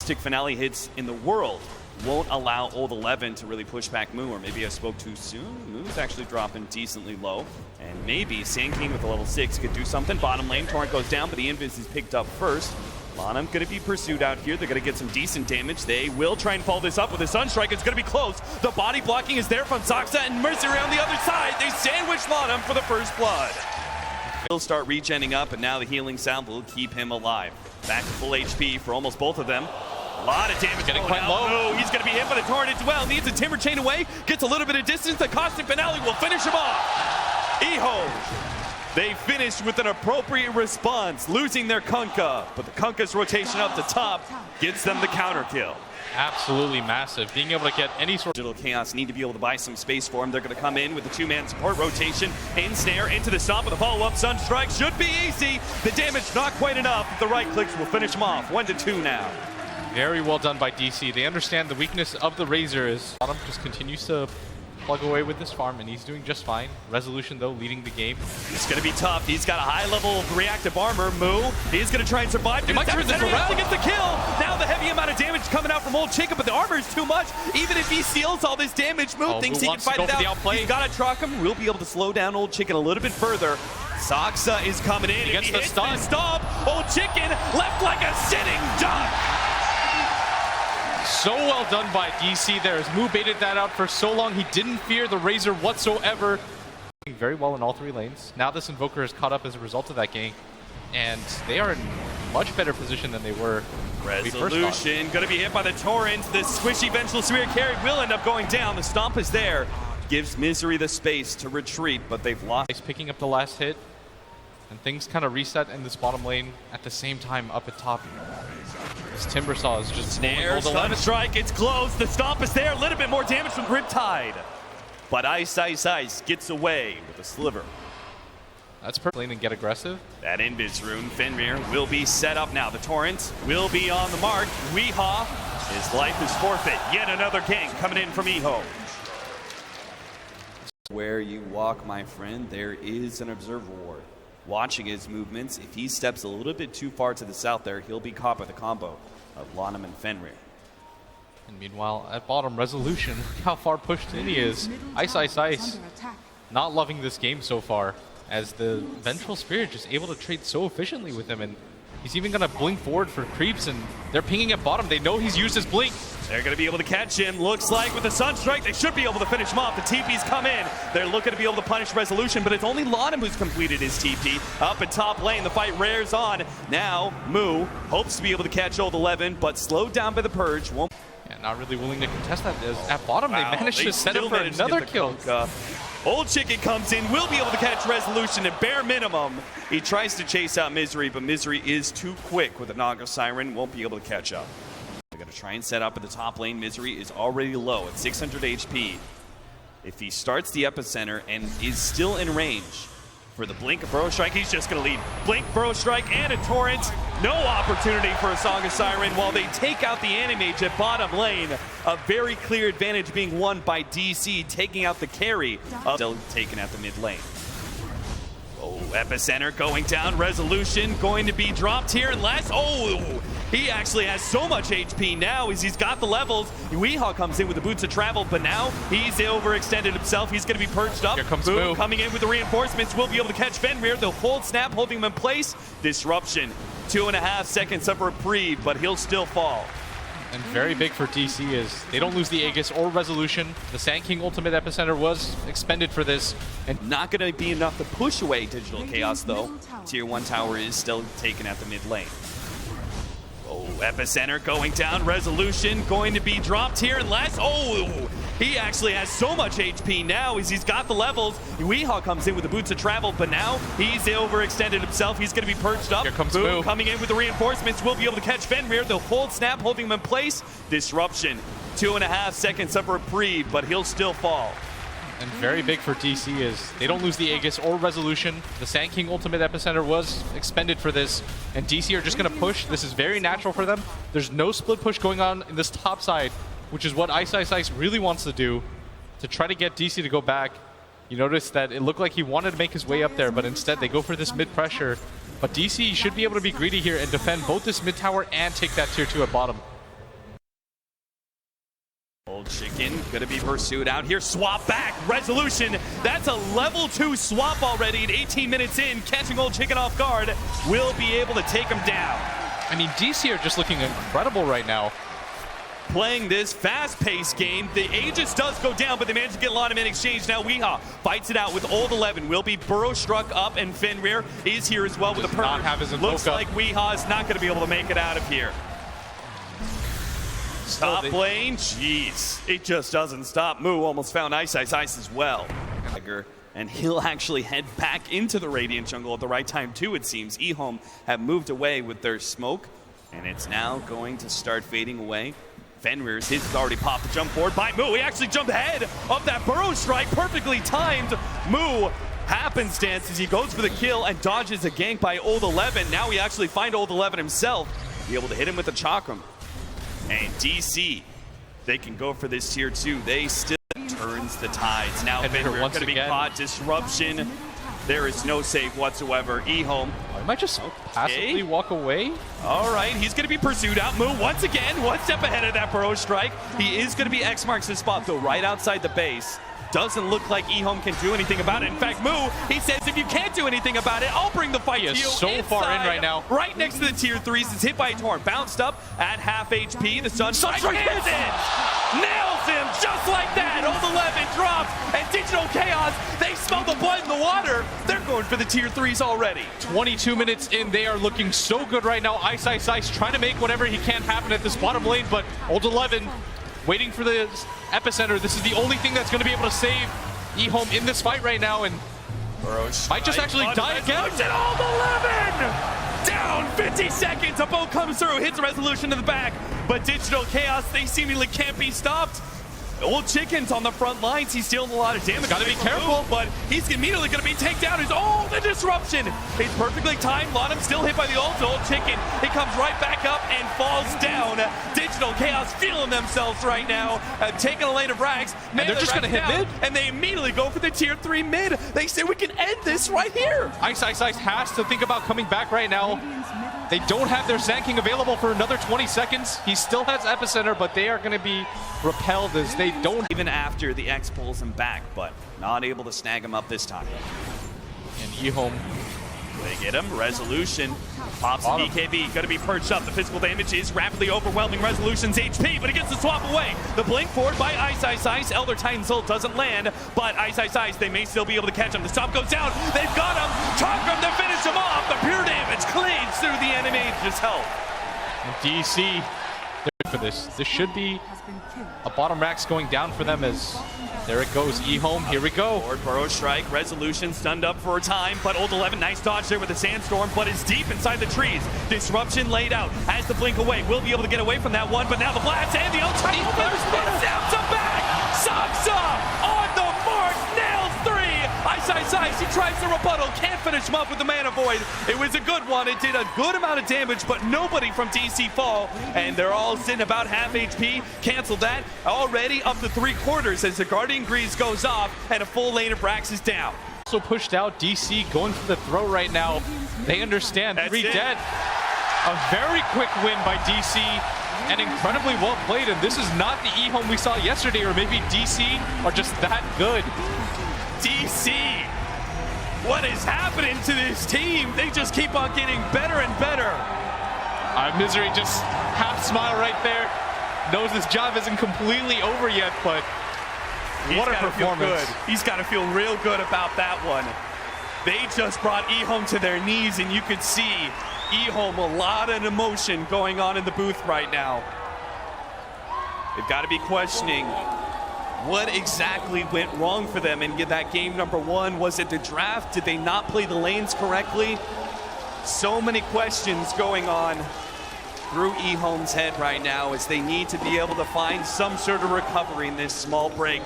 caustic finale hits in the world won't allow Old 11 to really push back Moo, or maybe I spoke too soon. Moo's actually dropping decently low, and maybe Sand King with a level 6 could do something. Bottom lane, Torrent goes down, but the Invis is picked up first. Lanham going to be pursued out here. They're going to get some decent damage. They will try and follow this up with a Sunstrike. It's going to be close. The body blocking is there from Soxa, and Mercury on the other side. They sandwich Lanham for the first blood. He'll start regenning up, and now the healing sound will keep him alive. Back to full HP for almost both of them. A lot of damage getting quite low. Oh, he's going to be hit by the Torrent as well. Needs a Timber Chain away. Gets a little bit of distance. The caustic finale will finish him off. EHOME. They finished with an appropriate response, losing their Kunkka. But the Kunkka's rotation up the top gets them the counter kill. Absolutely massive. Being able to get any sort of Digital Chaos need to be able to buy some space for him. They're going to come in with the two-man support rotation. Ensnare into the stomp with a follow-up Sunstrike. Should be easy. The damage not quite enough. The right clicks will finish him off. 1-2 now. very well done by DC. They understand the weakness of the Razor is Bottom just continues to plug away with this farm, and he's doing just fine. Resolution, though, leading the game. It's going to be tough. He's got a high level of reactive armor. Moo, he's going to try and survive. They might turn this around. Gets the kill. Now the heavy amount of damage coming out from Old Chicken, but the armor is too much. Even if he seals all this damage, Moo thinks he can fight it out. He's got to truck him. We'll be able to slow down Old Chicken a little bit further. Soxa is coming in. He gets the stun. Stop. Old Chicken left like a sitting duck. So well done by DC there as Moo baited that out for so long. He didn't fear the Razor whatsoever. Very well in all three lanes. Now this Invoker is caught up as a result of that gank, and they are in much better position than they were when we first thought. Resolution going to be hit by the Torrent. The squishy Vengeful Spear carry will end up going down. The stomp is there. Gives Misery the space to retreat, but they've lost. He's picking up the last hit, and things kind of reset in this bottom lane at the same time up at top. This Timbersaw is just Snare, Sunstrike, it's close. The stomp is there. A little bit more damage from Riptide. But Ice gets away with a sliver. That's perfect lane and get aggressive. That Invis rune, Fenrir, will be set up now. The Torrent will be on the mark. Weehaw, his life is forfeit. Yet another gank coming in from EHOME. Where you walk, my friend, there is an observer ward. Watching his movements, if he steps a little bit too far to the south there, he'll be caught by the combo of Lanham and Fenrir. And meanwhile, at bottom, Resolution, look how far pushed in he is. Ice. Not loving this game so far, as the Vengeful Spirit just able to trade so efficiently with him, and he's even going to blink forward for creeps, and they're pinging at bottom. They know he's used his blink. They're going to be able to catch him. Looks like with the Sunstrike, they should be able to finish him off. The TP's come in. They're looking to be able to punish Resolution, but it's only Lanham who's completed his TP. Up at top lane, the fight rears on. Now, Moo hopes to be able to catch Old 11, but slowed down by the Purge. Won't. Yeah, not really willing to contest that. As at bottom, they managed to set up for another kill. Old Chicken comes in, will be able to catch Resolution at bare minimum. He tries to chase out Misery, but Misery is too quick with a Naga Siren, won't be able to catch up. They're going to try and set up at the top lane. Misery is already low at 600 HP. If he starts the epicenter and is still in range for the Blink of Burrow Strike, he's just going to lead. Blink, Burrow Strike, and a Torrent. No opportunity for a Song of Siren while they take out the Anti-mage at bottom lane. A very clear advantage being won by DC, taking out the carry. Still taken at the mid lane. Oh, epicenter going down. Resolution going to be dropped here unless... Oh! He actually has so much HP now as he's got the levels. Weehaw comes in with the boots of travel, but now he's overextended himself. He's going to be perched up. Here comes Boom Moo. Coming in with the reinforcements. Will be able to catch Fenrir. The hold snap holding him in place. Disruption. 2.5 seconds of reprieve, but he'll still fall. And very big for DC is they don't lose the Aegis or Resolution. The Sand King Ultimate Epicenter was expended for this. And not going to be enough to push away Digital Chaos, though. Tier 1 tower is still taken at the mid lane. Oh, epicenter going down. Resolution going to be dropped here unless... Oh, he actually has so much HP now as he's got the levels. Weehaw comes in with the boots of travel, but now he's overextended himself. He's going to be perched up. Here comes Boom Moo. Coming in with the reinforcements. Will be able to catch Fenrir. The hold snap holding him in place. Disruption. 2.5 seconds of reprieve, but he'll still fall. And very big for DC is they don't lose the Aegis or Resolution. The Sand King Ultimate Epicenter was expended for this, and DC are just going to push. This is very natural for them. There's no split push going on in this top side, which is what Ice really wants to do to try to get DC to go back. You notice that it looked like he wanted to make his way up there, but instead they go for this mid pressure. But DC should be able to be greedy here and defend both this mid tower and take that tier 2 at bottom. Old Chicken gonna be pursued out here. Swap back. Resolution. That's a level 2 swap already at 18 minutes in. Catching Old Chicken off guard. Will be able to take him down. I mean, DC are just looking incredible right now. Playing this fast-paced game. The Aegis does go down, but they manage to get a lot of in exchange. Now Weehaw fights it out with Old 11. Will be Burrow struck up, and Fenrir is here as well with the Does not have his purge. Looks invoke like Weehaw is not going to be able to make it out of here. Stop lane. Jeez. It just doesn't stop. Moo almost found Ice as well. And he'll actually head back into the Radiant jungle at the right time too, it seems. EHOME have moved away with their smoke, and it's now going to start fading away. Fenrir's, his has already popped the jump forward by Moo. He actually jumped ahead of that Burrow strike, perfectly timed. Moo happenstance as he goes for the kill and dodges a gank by Old 11. Now we actually find Old 11 himself, be able to hit him with the chakram. And DC, they can go for this tier 2. They still turns the tides. Now Fenrir going to be caught. Disruption. There is no save whatsoever. EHOME. I might just passively walk away. All right, he's going to be pursued out. Moo once again, one step ahead of that Burrow strike. He is going to be X marks his spot, though, right outside the base. Doesn't look like EHOME can do anything about it. In fact, Moo, he says, if you can't do anything about it, I'll bring the fight to you. He is so far in right now. Right next to the tier 3s. Is hit by a torrent. Bounced up at half HP. The Sunstrike hits it! Nails him just like that. Old 11 drops. And Digital Chaos, they smell the blood in the water. They're going for the tier 3s already. 22 minutes in, they are looking so good right now. Ice trying to make whatever he can happen at this bottom lane, but Old 11 waiting for the epicenter. This is the only thing that's going to be able to save EHOME in this fight right now, and might just actually die again. Old 11! Down 50 seconds. A boat comes through, hits a resolution in the back, but Digital Chaos, they seemingly can't be stopped. Old Chicken's on the front lines. He's dealing a lot of damage. Gotta be careful, but he's immediately going to be taken down. Oh, the disruption! It's perfectly timed. Lotem still hit by the ult. Old Chicken, he comes right back up and falls down. Digital Chaos feeling themselves right now, taking a lane of rags. And they're just going to hit mid? And they immediately go for the tier 3 mid. They say we can end this right here. Ice has to think about coming back right now. They don't have their Sand King available for another 20 seconds. He still has epicenter, but they are going to be repelled as they don't. Even after the X pulls him back, but not able to snag him up this time. And EHOME, they get him. Resolution pops a BKB. Going to be perched up. The physical damage is rapidly overwhelming Resolution's HP, but he gets the swap away. The blink forward by Ice. Elder Titan's ult doesn't land, but Ice, they may still be able to catch him. The stop goes down. They've got him. Chakram to finish him off. The pure damage cleans through the Anti-mage's health. And DC, they're for this. This should be a bottom racks going down for them as there it goes. EHOME, here we go. Forward Burrow strike, Resolution stunned up for a time, but Old 11, nice dodge there with the Sandstorm, but is deep inside the trees. Disruption laid out, has to blink away, will be able to get away from that one, but now the blast and the outside spins out to back. Saksa on the mark, nails 3. Ice, he tries the rebuttal, can't finish him up with the Mana Void. It was a good one, it did a good amount of damage, but nobody from DC fall, and they're all sitting about half HP. Cancel that, already up to 3/4 as the Guardian Grease goes off, and a full lane of Brax is down. Also pushed out, DC going for the throw right now. They understand, 3 dead. A very quick win by DC, and incredibly well played, and this is not the EHOME we saw yesterday, or maybe DC are just that good. DC, what is happening to this team? They just keep on getting better and better. Misery just half smile right there. Knows this job isn't completely over yet, but what a performance. He's got to feel real good about that one. They just brought EHOME to their knees, and you could see EHOME, a lot of emotion going on in the booth right now. They've got to be questioning what exactly went wrong for them in that game number 1. Was it the draft? Did they not play the lanes correctly? So many questions going on through EHOME's head right now as they need to be able to find some sort of recovery in this small break